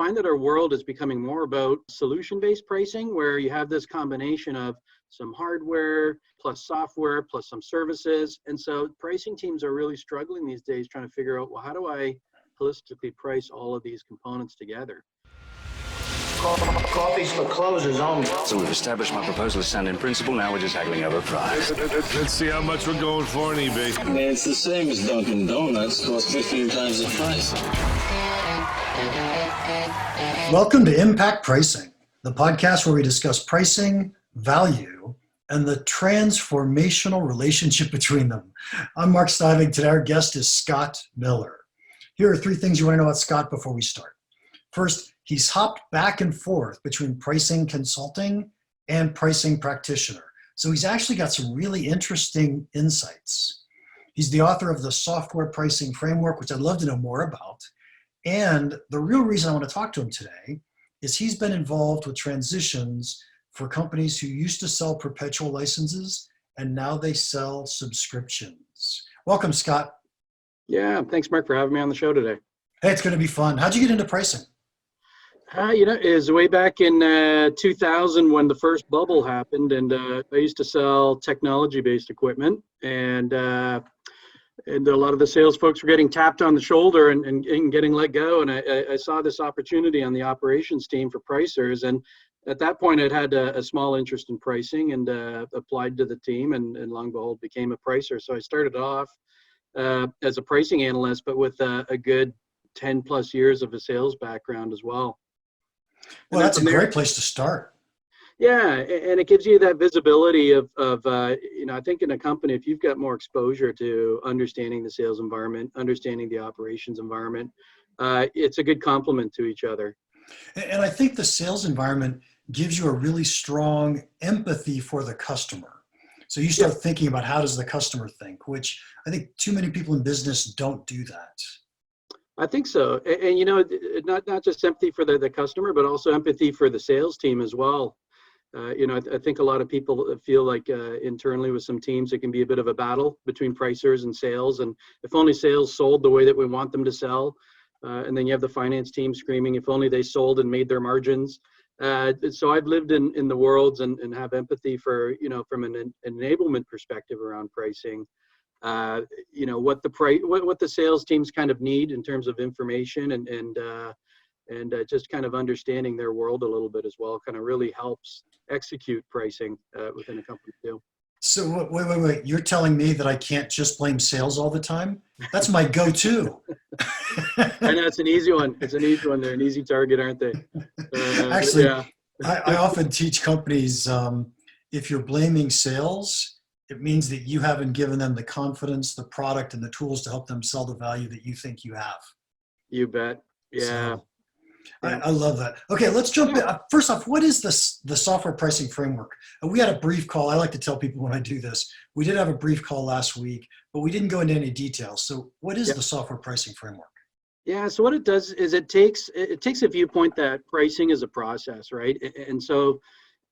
find that our world is becoming more about solution-based pricing, where you have this combination of some hardware plus software plus some services. And so pricing teams are really struggling these days trying to figure out, well, how do I holistically price all of these components together? Coffee's for closers only. So we've established my proposal is sound in principle. Now we're just haggling over price. Let's see how much we're going for on eBay. Man, it's the same as Dunkin' Donuts. Costs 15 times the price. Welcome to Impact Pricing, the podcast where we discuss pricing, value, and the transformational relationship between them. I'm Mark Stiving. Today our guest is Scott Miller. Here are 3 things you want to know about Scott before we start. First, he's hopped back and forth between pricing consulting and pricing practitioner. So he's actually got some really interesting insights. He's the author of the Software Pricing Framework, which I'd love to know more about. And the real reason I want to talk to him today is he's been involved with transitions for companies who used to sell perpetual licenses and now they sell subscriptions. Welcome, Scott. Yeah, thanks, Mark, for having me on the show today. Hey, it's going to be fun. How'd you get into pricing? It was way back in 2000 when the first bubble happened, and I used to sell technology-based equipment, and a lot of the sales folks were getting tapped on the shoulder and getting let go, and I saw this opportunity on the operations team for pricers, and at that point I'd had a small interest in pricing and applied to the team, and lo and behold became a pricer. So I started off as a pricing analyst, but with a good 10 plus years of a sales background as well. Well, that's a great place to start. Yeah, and it gives you that visibility of I think in a company, if you've got more exposure to understanding the sales environment, understanding the operations environment, it's a good complement to each other. And I think the sales environment gives you a really strong empathy for the customer. So you start thinking about how does the customer think, which I think too many people in business don't do that. I think so. And not just empathy for the customer, but also empathy for the sales team as well. I think a lot of people feel like internally with some teams, it can be a bit of a battle between pricers and sales. And if only sales sold the way that we want them to sell. And then you have the finance team screaming, if only they sold and made their margins. So I've lived in the worlds and have empathy for, from an enablement perspective around pricing. What the sales teams kind of need in terms of information and just kind of understanding their world a little bit as well kind of really helps execute pricing within a company too. So wait, you're telling me that I can't just blame sales all the time? That's my go-to. I know it's an easy one. It's an easy one. They're an easy target, aren't they? Actually, yeah. I often teach companies, if you're blaming sales, it means that you haven't given them the confidence, the product, and the tools to help them sell the value that you think you have. You bet. Yeah. So, I love that. Okay, let's jump in. First off, what is the software pricing framework? We had a brief call. I like to tell people when I do this, we did have a brief call last week, but we didn't go into any details. So what is the software pricing framework? Yeah, so what it does is it takes a viewpoint that pricing is a process, right? And so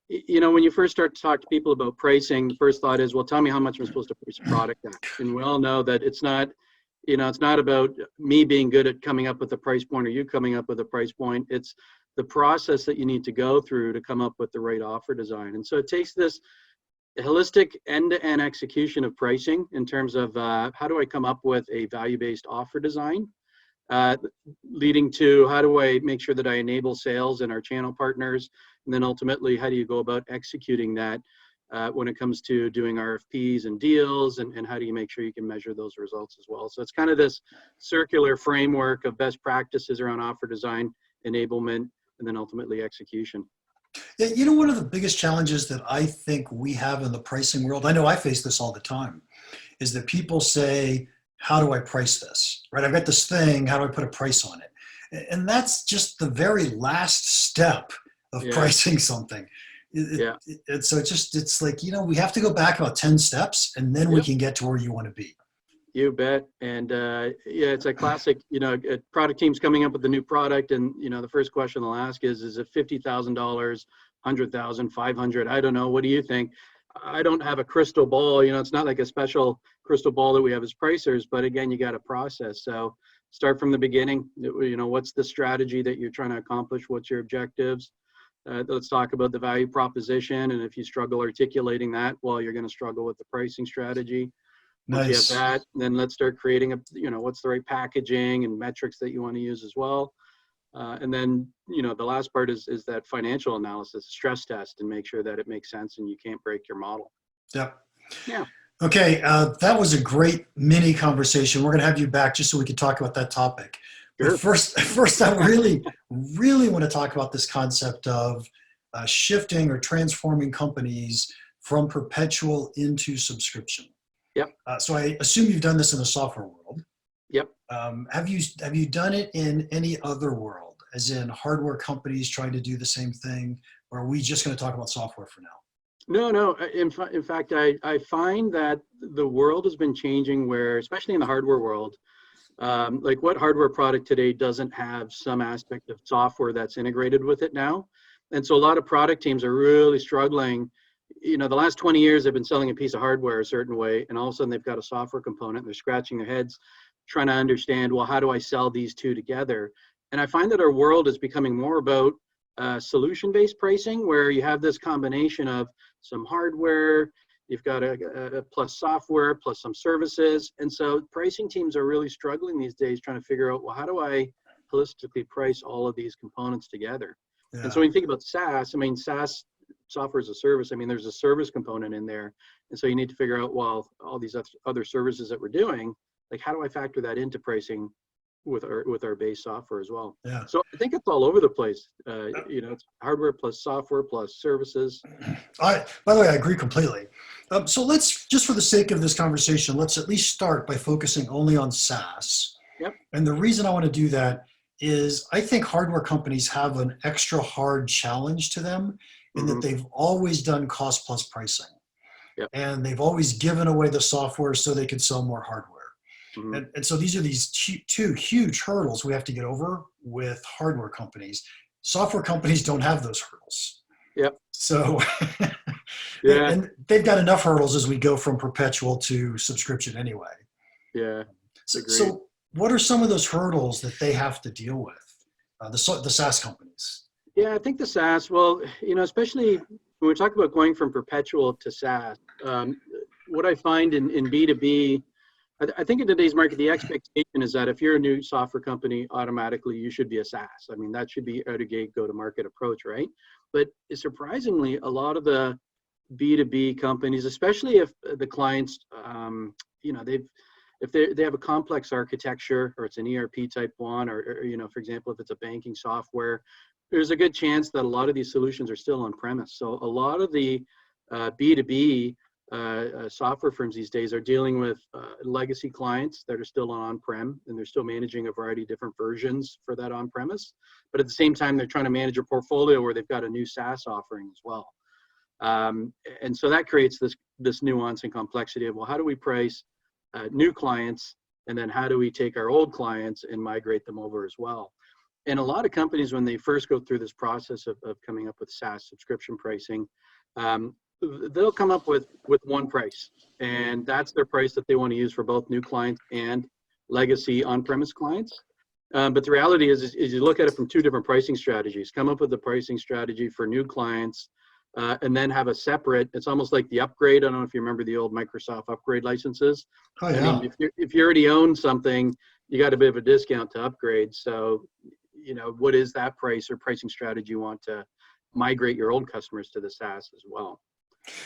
when you first start to talk to people about pricing, the first thought is, well, tell me how much I'm supposed to price a product at. And we all know that it's not about me being good at coming up with a price point or you coming up with a price point. It's the process that you need to go through to come up with the right offer design. And so it takes this holistic end-to-end execution of pricing in terms of how do I come up with a value-based offer design, leading to how do I make sure that I enable sales and our channel partners, and then ultimately how do you go about executing that when it comes to doing RFPs and deals, and how do you make sure you can measure those results as well. So it's kind of this circular framework of best practices around offer design, enablement, and then ultimately execution. Yeah, one of the biggest challenges that I think we have in the pricing world, I know I face this all the time, is that people say, how do I price this? Right? I've got this thing, how do I put a price on it? And that's just the very last step of pricing something. And so it's like, we have to go back about 10 steps and then we can get to where you want to be. You bet. And it's a classic, product team's coming up with a new product. And, the first question they'll ask is it $50,000, $100,000, $500,000? I don't know. What do you think? I don't have a crystal ball. It's not like a special crystal ball that we have as pricers, but again, you got a process. So start from the beginning. What's the strategy that you're trying to accomplish? What's your objectives? Let's talk about the value proposition. And if you struggle articulating that, well, you're going to struggle with the pricing strategy. Once Nice. you have that, then let's start creating what's the right packaging and metrics that you want to use as well. And then, the last part is that financial analysis, stress test, and make sure that it makes sense and you can't break your model. Yep. Yeah. Okay, that was a great mini conversation. We're going to have you back just so we can talk about that topic. Sure. But first, I really want to talk about this concept of shifting or transforming companies from perpetual into subscription. Yep. So I assume you've done this in the software world. Yep. Have you done it in any other world, as in hardware companies trying to do the same thing, or are we just going to talk about software for now? No. In fact, I find that the world has been changing where, especially in the hardware world, like what hardware product today doesn't have some aspect of software that's integrated with it now? And so a lot of product teams are really struggling. The last 20 years they've been selling a piece of hardware a certain way, and all of a sudden they've got a software component and they're scratching their heads trying to understand, well, how do I sell these two together? And I find that our world is becoming more about solution-based pricing, where you have this combination of some hardware, you've got a plus software, plus some services. And so pricing teams are really struggling these days trying to figure out, well, how do I holistically price all of these components together? Yeah. And so when you think about SaaS, SaaS software as a service, there's a service component in there. And so you need to figure out, well, all these other services that we're doing, like how do I factor that into pricing with our base software as well? Yeah. So I think it's all over the place. It's hardware plus software plus services. By the way, I agree completely. So let's, just for the sake of this conversation, let's at least start by focusing only on SaaS. Yep. And the reason I want to do that is I think hardware companies have an extra hard challenge to them in that they've always done cost plus pricing. Yep. And they've always given away the software so they could sell more hardware. And so these are these two huge hurdles we have to get over with hardware companies. Software companies don't have those hurdles. Yep. So Yeah. and they've got enough hurdles as we go from perpetual to subscription anyway. Yeah. So what are some of those hurdles that they have to deal with, the SaaS companies? Yeah, I think the SaaS, well, especially when we talk about going from perpetual to SaaS, what I find in B2B, I think in today's market, the expectation is that if you're a new software company, automatically you should be a SaaS. That should be out of gate go-to-market approach, right? But surprisingly, a lot of the B2B companies, especially if the clients, if they have a complex architecture or it's an ERP type one, or for example, if it's a banking software, there's a good chance that a lot of these solutions are still on premise. So a lot of the B2B software firms these days are dealing with legacy clients that are still on-prem, and they're still managing a variety of different versions for that on-premise. But at the same time, they're trying to manage a portfolio where they've got a new SaaS offering as well. And so that creates this nuance and complexity of, well, how do we price new clients, and then how do we take our old clients and migrate them over as well? And a lot of companies, when they first go through this process of coming up with SaaS subscription pricing, they'll come up with one price, and that's their price that they want to use for both new clients and legacy on-premise clients. But the reality is you look at it from two different pricing strategies. Come up with the pricing strategy for new clients, and then have a separate, it's almost like the upgrade. I don't know if you remember the old Microsoft upgrade licenses. Oh, yeah. If you already own something, you got a bit of a discount to upgrade. So, what is that price or pricing strategy you want to migrate your old customers to the SaaS as well?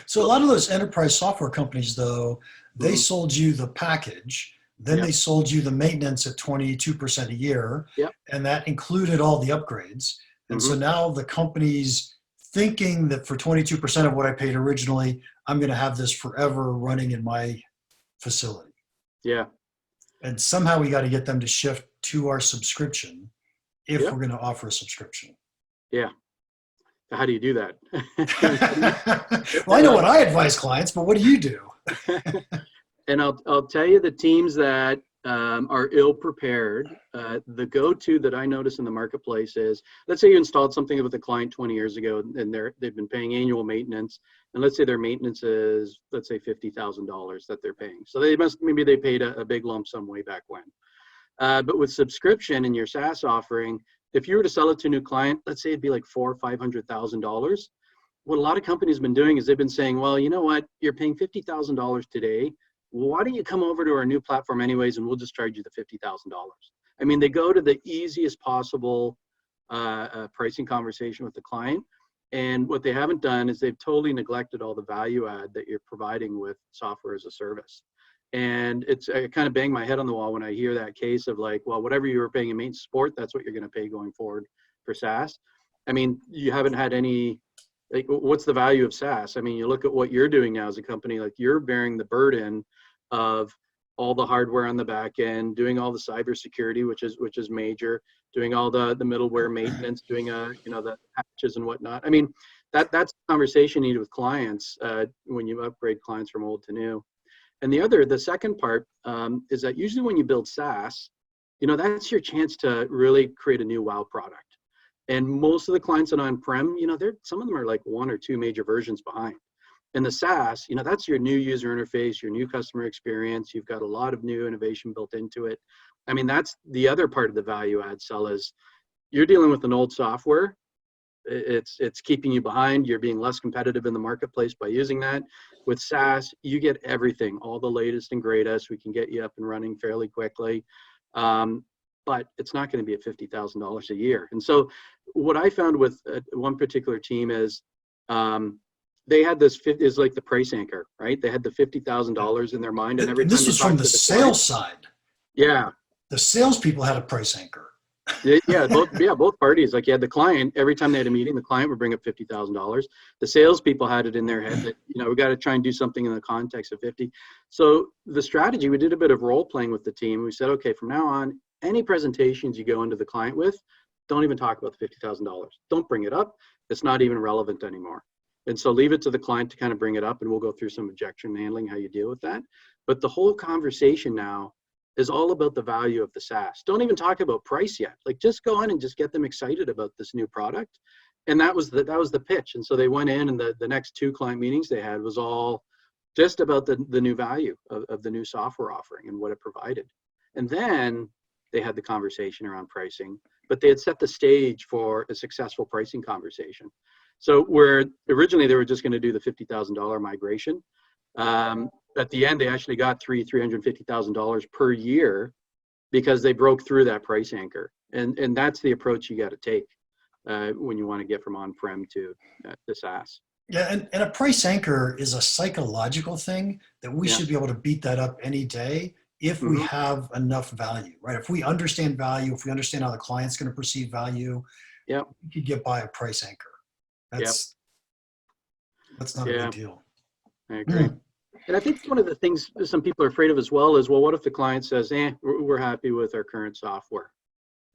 So a lot of those enterprise software companies, though, they sold you the package, then they sold you the maintenance at 22% a year, and that included all the upgrades. And so now the company's thinking that for 22% of what I paid originally, I'm going to have this forever running in my facility. Yeah. And somehow we got to get them to shift to our subscription if we're going to offer a subscription. Yeah. How do you do that? Well, I know what I advise clients, but what do you do? And I'll tell you, the teams that are ill prepared, the go-to that I notice in the marketplace is, let's say you installed something with a client 20 years ago, and they've been paying annual maintenance, and let's say their maintenance is, let's say $50,000 that they're paying. So maybe they paid a big lump sum way back when. But with subscription in your SaaS offering, if you were to sell it to a new client, let's say it'd be like $400,000 or $500,000. What a lot of companies have been doing is they've been saying, well, you know what, you're paying $50,000 today. Why don't you come over to our new platform anyways, and we'll just charge you the $50,000. I mean, they go to the easiest possible pricing conversation with the client. And what they haven't done is they've totally neglected all the value add that you're providing with software as a service. And I kind of bang my head on the wall when I hear that case of like, well, whatever you were paying in maintenance support, that's what you're going to pay going forward for SaaS. I mean, you haven't had any, like, what's the value of SaaS? I mean, you look at what you're doing now as a company, like you're bearing the burden of all the hardware on the back end, doing all the cybersecurity, which is major, doing all the middleware maintenance, doing the patches and whatnot. I mean, that's the conversation needed with clients when you upgrade clients from old to new. And the second part is that usually when you build SaaS, that's your chance to really create a new wow product. And most of the clients that are on-prem, some of them are like one or two major versions behind. In the SaaS, that's your new user interface, your new customer experience. You've got a lot of new innovation built into it. I mean, that's the other part of the value add sell is you're dealing with an old software. It's keeping you behind. You're being less competitive in the marketplace by using that. With SaaS, you get everything, all the latest and greatest. We can get you up and running fairly quickly. But it's not going to be at $50,000 a year. And so what I found with one particular team is they had this is like the price anchor, right? They had the $50,000 in their mind, and every time this was from the sales side. Yeah, the salespeople had a price anchor. both parties. Like you had the client, every time they had a meeting, the client would bring up $50,000. The salespeople had it in their head that we got to try and do something in the context of 50. So the strategy, we did a bit of role playing with the team. We said, okay, from now on, any presentations you go into the client with, don't even talk about the $50,000. Don't bring it up. It's not even relevant anymore. And so leave it to the client to kind of bring it up, and we'll go through some objection handling, how you deal with that. But the whole conversation now is all about the value of the SaaS. Don't even talk about price yet. Like just go in and just get them excited about this new product. And that was the pitch. And so they went in, and the next two client meetings they had was all just about the new value of the new software offering and what it provided. And then they had the conversation around pricing, but they had set the stage for a successful pricing conversation. So where originally they were just going to do the $50,000 migration, at the end they actually got $350,000 per year because they broke through that price anchor. And that's the approach you got to take when you want to get from on-prem to the SaaS. Yeah, and a price anchor is a psychological thing that we should be able to beat that up any day if we have enough value, right? If we understand value, if we understand how the client's going to perceive value, we could get by a price anchor. That's not a big deal. I agree. And I think one of the things some people are afraid of as well is, well, what if the client says, we're happy with our current software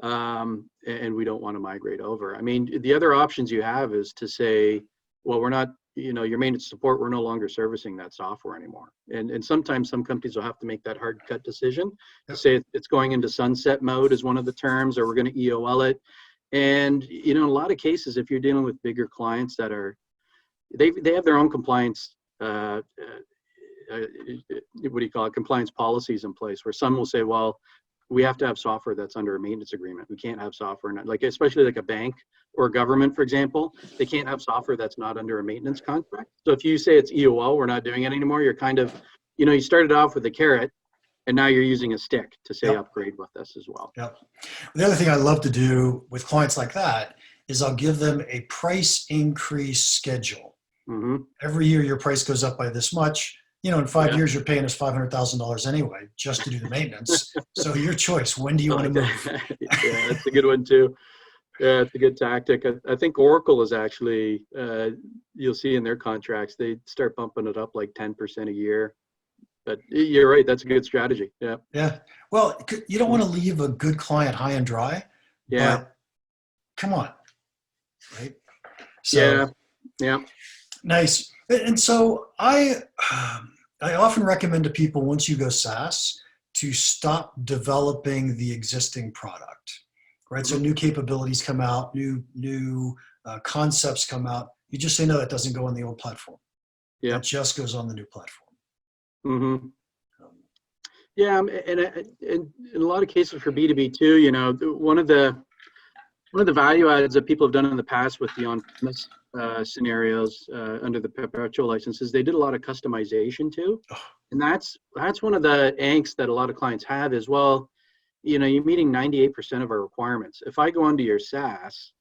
and we don't want to migrate over? I mean, the other options you have is to say, well, we're not, your maintenance support, we're no longer servicing that software anymore. And sometimes some companies will have to make that hard cut decision to say it's going into sunset mode is one of the terms, or we're going to EOL it. And, in a lot of cases, if you're dealing with bigger clients that are, they have their own compliance, what do you call it, compliance policies in place, where some will say, well, we have to have software that's under a maintenance agreement. We can't have software, like especially like a bank or a government, for example, they can't have software that's not under a maintenance contract. So if you say it's EOL, we're not doing it anymore, you're kind of, you started off with a carrot, and now you're using a stick to say upgrade with us as well. Yep. The other thing I love to do with clients like that is I'll give them a price increase schedule. Every year your price goes up by this much. In 5 years you're paying us $500,000 anyway just to do the maintenance. So your choice. When do you want to move? Yeah, that's a good one too. Yeah, it's a good tactic. I think Oracle is actually, you'll see in their contracts, they start bumping it up like 10% a year. But you're right, that's a good strategy. Yeah. Yeah. Well, you don't want to leave a good client high and dry. Yeah. But come on. Right? So, yeah. Nice. And so I often recommend to people, once you go SaaS, to stop developing the existing product, right? So new capabilities come out, new concepts come out. You just say, no, that doesn't go on the old platform. Yeah. It just goes on the new platform. Yeah, and in a lot of cases for B2B too, you know, one of the value adds that people have done in the past with the on-premise scenarios under the Perpetual licenses, they did a lot of customization too, and that's one of the angst that a lot of clients have is, well, you know, you're meeting 98% of our requirements. If I go onto your SaaS,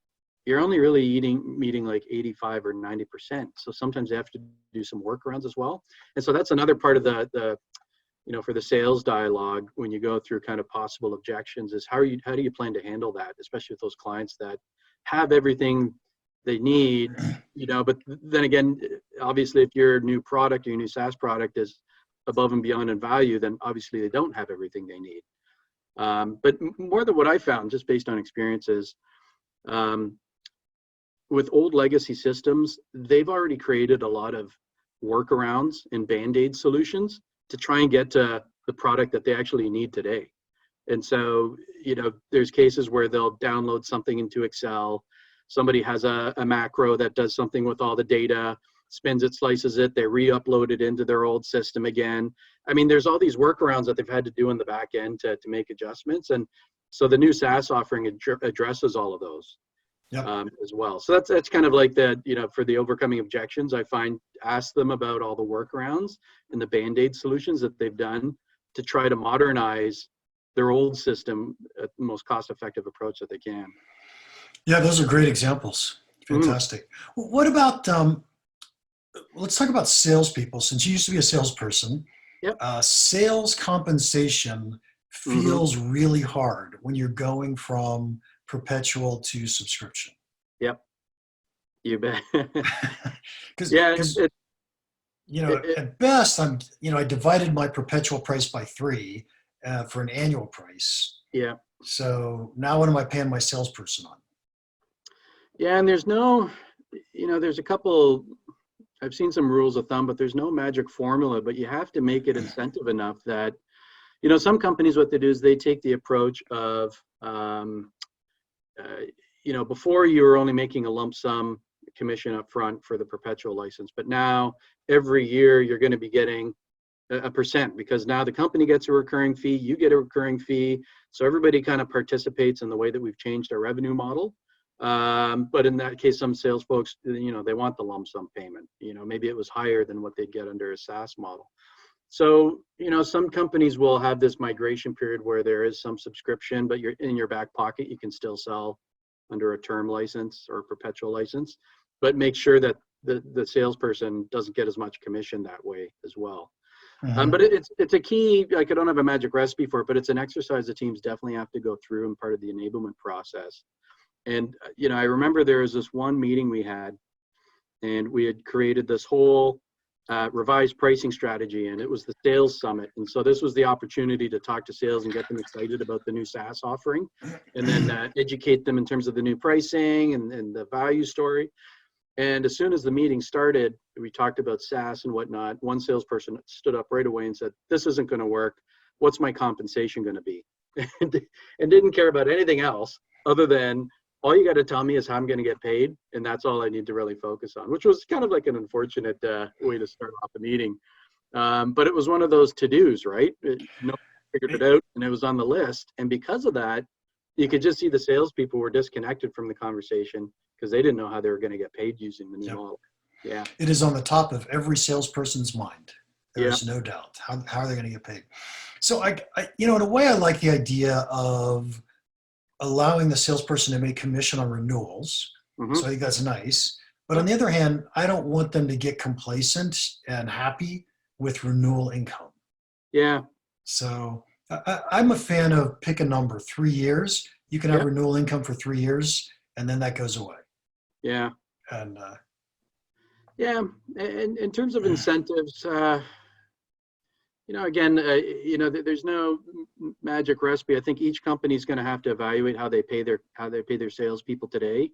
you're only really meeting like 85 or 90%. So sometimes they have to do some workarounds as well. And so that's another part of the you know, for the sales dialogue, when you go through kind of possible objections, is how do you plan to handle that, especially with those clients that have everything they need, you know, but then again, obviously if your new product, your new SaaS product is above and beyond in value, then obviously they don't have everything they need. But more than what I found, just based on experiences, with old legacy systems, they've already created a lot of workarounds and band-aid solutions to try and get to the product that they actually need today. And so, you know, there's cases where they'll download something into Excel. Somebody has a macro that does something with all the data, spins it, slices it, they re-upload it into their old system again. I mean, there's all these workarounds that they've had to do in the back end to make adjustments. And so the new SaaS offering addresses all of those. Yep. As well. So that's kind of like the, you know, for the overcoming objections, I find ask them about all the workarounds and the band-aid solutions that they've done to try to modernize their old system at the most cost-effective approach that they can. Yeah, those are great examples. Fantastic. What about, let's talk about salespeople. Since you used to be a salesperson, sales compensation feels really hard when you're going from perpetual to subscription. Yep, you bet. Because you know, at best, I divided my perpetual price by 3 for an annual price. Yeah. So now what am I paying my salesperson on? Yeah, and there's no, you know, there's a couple, I've seen some rules of thumb, but there's no magic formula, but you have to make it incentive enough that, you know, some companies, what they do is they take the approach of, you know, before you were only making a lump sum commission up front for the perpetual license, but now every year you're going to be getting a percent, because now the company gets a recurring fee, you get a recurring fee. So everybody kind of participates in the way that we've changed our revenue model. But in that case, some sales folks, you know, they want the lump sum payment. You know, maybe it was higher than what they'd get under a SaaS model. So, you know, some companies will have this migration period where there is some subscription, but you're in your back pocket, you can still sell under a term license or a perpetual license, but make sure that the salesperson doesn't get as much commission that way as well. But it's a key, like I don't have a magic recipe for it, but it's an exercise the teams definitely have to go through and part of the enablement process. And, you know, I remember there was this one meeting we had, and we had created this whole revised pricing strategy, and it was the sales summit. And so this was the opportunity to talk to sales and get them excited about the new SaaS offering, and then educate them in terms of the new pricing and the value story. And as soon as the meeting started, we talked about SaaS and whatnot. One salesperson stood up right away and said, "This isn't going to work. What's my compensation going to be?" and didn't care about anything else other than, all you got to tell me is how I'm going to get paid, and that's all I need to really focus on, which was kind of like an unfortunate way to start off the meeting. But it was one of those to-dos, right? Figured it out, and it was on the list. And because of that, you could just see the salespeople were disconnected from the conversation because they didn't know how they were going to get paid using the new model. Yeah. It is on the top of every salesperson's mind. There's no doubt. How are they going to get paid? So I, you know, in a way, I like the idea of allowing the salesperson to make commission on renewals. So I think that's nice. But on the other hand, I don't want them to get complacent and happy with renewal income. Yeah. So I'm a fan of pick a number, 3 years. You can have renewal income for 3 years, and then that goes away. Yeah. And and in terms of incentives, you know, again, you know, there's no magic recipe. I think each company is going to have to evaluate how they pay their salespeople today,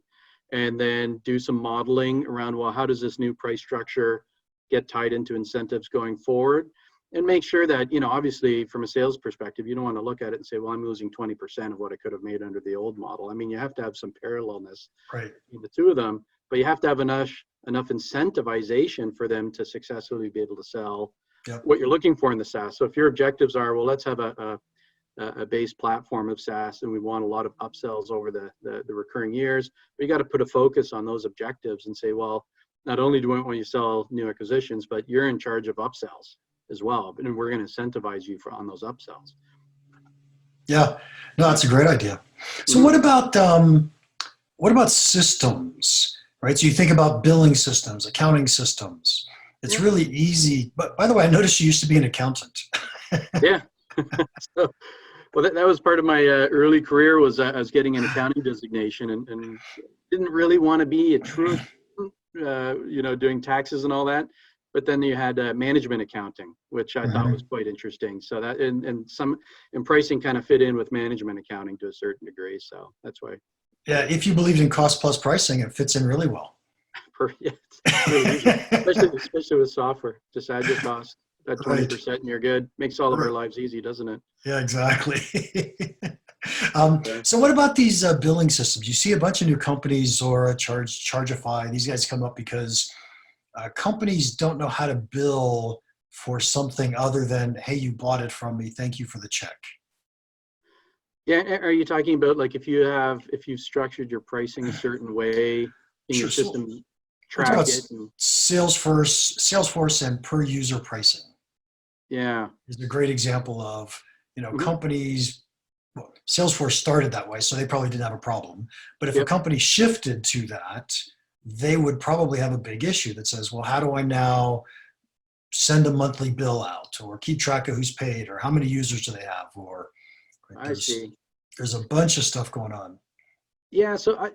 and then do some modeling around, well, how does this new price structure get tied into incentives going forward, and make sure that, you know, obviously from a sales perspective, you don't want to look at it and say, well, I'm losing 20% of what I could have made under the old model. I mean, you have to have some parallelness between the two of them, but you have to have enough incentivization for them to successfully be able to sell Yep. what you're looking for in the SaaS. So if your objectives are, well, let's have a base platform of SaaS, and we want a lot of upsells over the recurring years, you got to put a focus on those objectives and say, well, not only do we want you to sell new acquisitions, but you're in charge of upsells as well, and we're going to incentivize you on those upsells. Yeah, no, that's a great idea. So what about systems, right? So you think about billing systems, accounting systems. It's really easy. But by the way, I noticed you used to be an accountant. Yeah. So, well, that was part of my early career. Was I was getting an accounting designation, and didn't really want to be a true, doing taxes and all that. But then you had management accounting, which I thought was quite interesting. So that and pricing kind of fit in with management accounting to a certain degree. So that's why. Yeah, if you believed in cost plus pricing, it fits in really well. Yeah, it's really easy. especially with software. Just add your cost at 20% and you're good. Makes all of our lives easy, doesn't it? Yeah, exactly. So what about these billing systems? You see a bunch of new companies or Chargeify. These guys come up because companies don't know how to bill for something other than, hey, you bought it from me, thank you for the check. Yeah, are you talking about like if you've structured your pricing a certain way in your system, track it? Salesforce and per user pricing. Yeah, is a great example of companies. Well, Salesforce started that way, so they probably didn't have a problem. But if a company shifted to that, they would probably have a big issue that says, well, how do I now send a monthly bill out or keep track of who's paid or how many users do they have? Or I see. There's a bunch of stuff going on. Yeah, so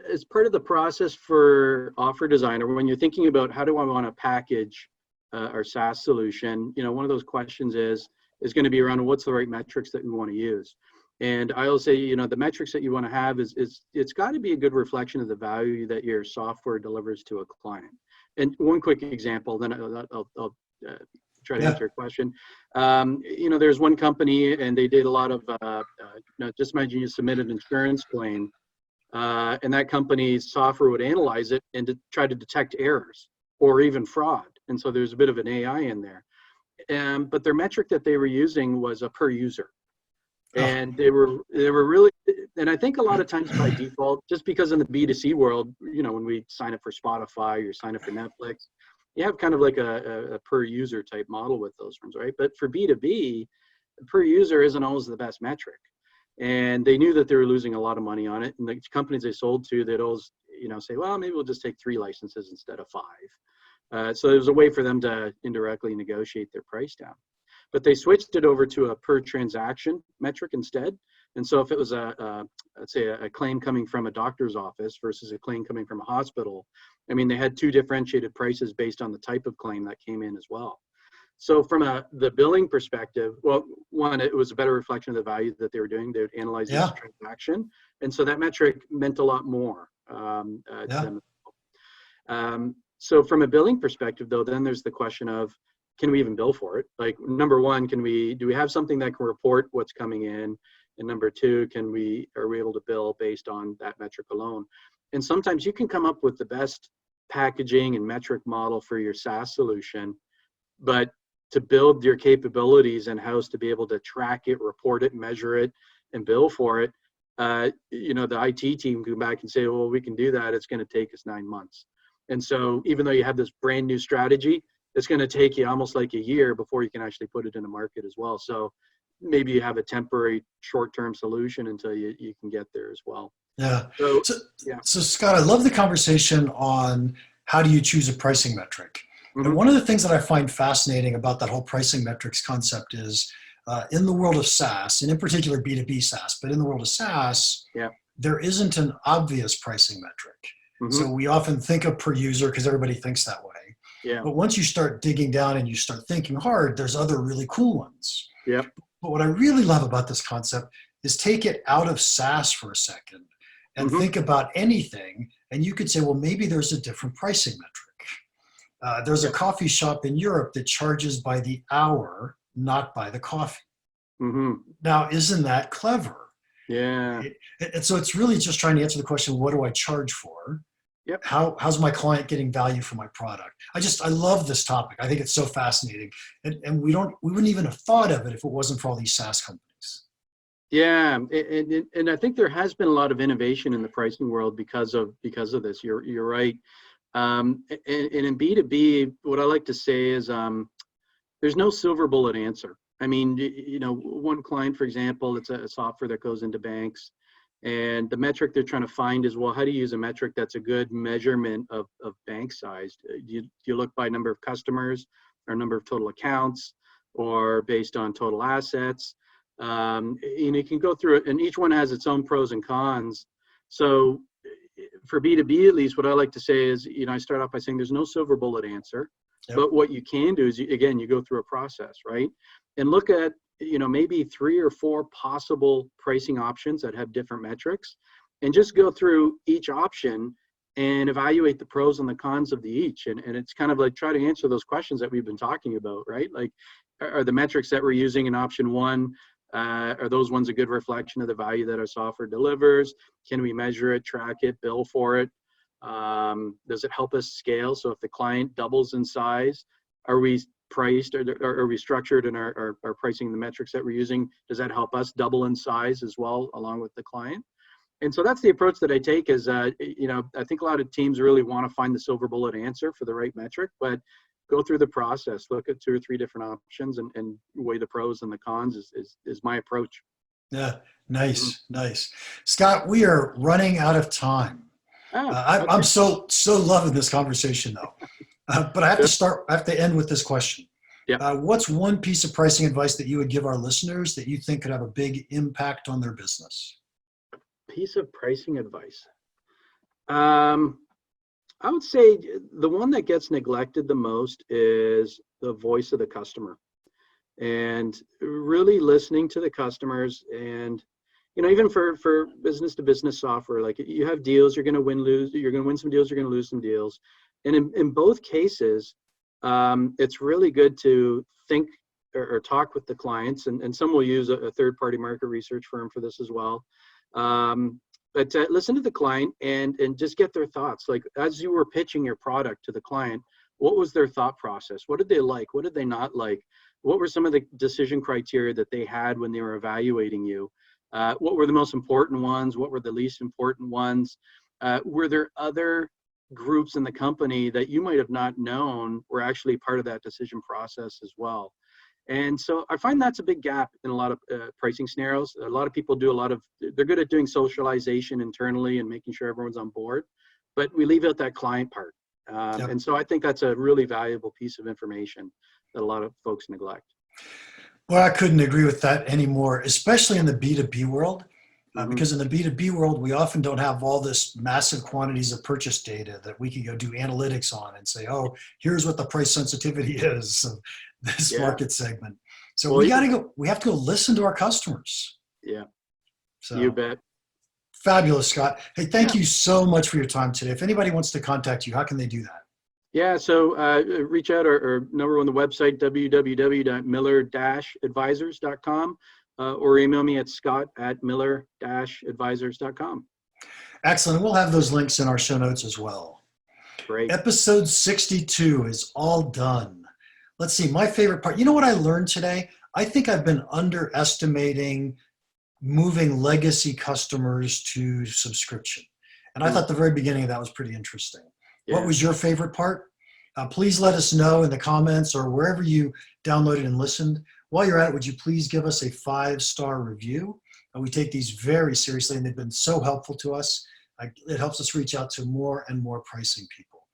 as part of the process for offer designer, when you're thinking about how do I want to package our SaaS solution, one of those questions is going to be around what's the right metrics that we want to use. And I will say, the metrics that you want to have is it's got to be a good reflection of the value that your software delivers to a client. And one quick example, then I'll try to answer your question. There's one company and they did a lot of, just imagine you submit an insurance claim and that company's software would analyze it and to try to detect errors or even fraud. And so there's a bit of an AI in there. But their metric that they were using was a per user. And they were really, and I think a lot of times by default, just because in the B2C world, when we sign up for Spotify or sign up for Netflix, you have kind of like a per user type model with those ones, right? But for B2B, per user isn't always the best metric. And they knew that they were losing a lot of money on it. And the companies they sold to, they'd always, say, well, maybe we'll just take 3 licenses instead of 5. So there was a way for them to indirectly negotiate their price down. But they switched it over to a per transaction metric instead. And so if it was let's say a claim coming from a doctor's office versus a claim coming from a hospital, they had 2 differentiated prices based on the type of claim that came in as well. So from the billing perspective, well, one, it was a better reflection of the value that they were doing. They would analyze each transaction. And so that metric meant a lot more to them. So from a billing perspective, though, then there's the question of, can we even bill for it? Like, number one, do we have something that can report what's coming in? And number 2, are we able to bill based on that metric alone? And sometimes you can come up with the best packaging and metric model for your SaaS solution, but to build your capabilities in-house to be able to track it, report it, measure it, and bill for it, the IT team can come back and say, well, we can do that. It's going to take us 9 months. And so even though you have this brand new strategy, it's going to take you almost like a year before you can actually put it in a market as well. So maybe you have a temporary short-term solution until you can get there as well. Yeah. So Scott, I love the conversation on how do you choose a pricing metric. And one of the things that I find fascinating about that whole pricing metrics concept is in the world of SaaS, and in particular B2B SaaS, but in the world of SaaS, there isn't an obvious pricing metric. So we often think of per user because everybody thinks that way. Yeah. But once you start digging down and you start thinking hard, there's other really cool ones. Yeah. But what I really love about this concept is take it out of SaaS for a second and think about anything. And you could say, well, maybe there's a different pricing metric. There's a coffee shop in Europe that charges by the hour, not by the coffee. Now, isn't that clever? Yeah. And so it's really just trying to answer the question, what do I charge for? Yep. How's my client getting value from my product? I love this topic. I think it's so fascinating. And we wouldn't even have thought of it if it wasn't for all these SaaS companies. Yeah, and I think there has been a lot of innovation in the pricing world because of this. You're right. And in B2B, what I like to say is there's no silver bullet answer. I mean, one client, for example, it's a software that goes into banks, and the metric they're trying to find is, well, how do you use a metric that's a good measurement of bank size? Do you look by number of customers or number of total accounts or based on total assets? You can go through it, and each one has its own pros and cons. So for B2B, at least, what I like to say is, I start off by saying there's no silver bullet answer. Yep. But what you can do is, you go through a process, right? And look at, maybe 3 or 4 possible pricing options that have different metrics, and just go through each option and evaluate the pros and the cons of the each. And it's kind of like try to answer those questions that we've been talking about, right? Like, are the metrics that we're using in option 1, are those ones a good reflection of the value that our software delivers? Can we measure it, track it, bill for it? Does it help us scale? So if the client doubles in size, are we priced or are we structured in our pricing, the metrics that we're using? Does that help us double in size as well, along with the client? And so that's the approach that I take is, I think a lot of teams really want to find the silver bullet answer for the right metric, but go through the process, look at 2 or 3 different options and weigh the pros and the cons is my approach. Yeah, nice. Scott, we are running out of time. Okay. I'm so loving this conversation though. But I have to end with this question. Yeah. What's one piece of pricing advice that you would give our listeners that you think could have a big impact on their business? Piece of pricing advice. I would say the one that gets neglected the most is the voice of the customer, and really listening to the customers. And even for business to business software, like, you have deals, you're going to win some deals, you're going to lose some deals. And in both cases, it's really good to think or talk with the clients, and some will use a third-party market research firm for this as well. But listen to the client and just get their thoughts. Like, as you were pitching your product to the client, what was their thought process? What did they like? What did they not like? What were some of the decision criteria that they had when they were evaluating you? What were the most important ones? What were the least important ones? Were there other groups in the company that you might have not known were actually part of that decision process as well? And so I find that's a big gap in a lot of pricing scenarios. A lot of people they're good at doing socialization internally and making sure everyone's on board, but we leave out that client part. Yep. And so I think that's a really valuable piece of information that a lot of folks neglect. Well, I couldn't agree with that anymore, especially in the B2B world. Because in the B2B world, we often don't have all this massive quantities of purchase data that we can go do analytics on and say, oh, here's what the price sensitivity is of this market segment. So we have to go listen to our customers. Yeah, so, you bet. Fabulous, Scott. Hey, thank you so much for your time today. If anybody wants to contact you, how can they do that? Yeah, so reach out or number on the website, www.miller-advisors.com. Or email me at scott@miller-advisors.com. Excellent. We'll have those links in our show notes as well. Great. Episode 62 is all done. Let's see, my favorite part. You know what I learned today? I think I've been underestimating moving legacy customers to subscription. And I thought the very beginning of that was pretty interesting. Yeah. What was your favorite part? Please let us know in the comments or wherever you downloaded and listened. While you're at it, would you please give us a 5-star review? We take these very seriously, and they've been so helpful to us. It helps us reach out to more and more pricing people.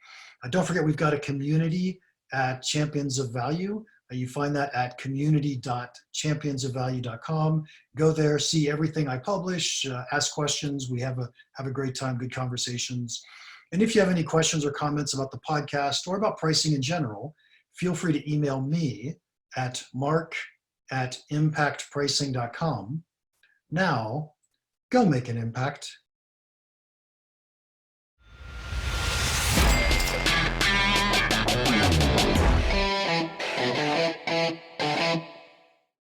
Don't forget, we've got a community at Champions of Value. You find that at community.championsofvalue.com. Go there, see everything I publish, ask questions. We have a great time, good conversations. And if you have any questions or comments about the podcast or about pricing in general, feel free to email me at mark@impactpricing.com. Now, go make an impact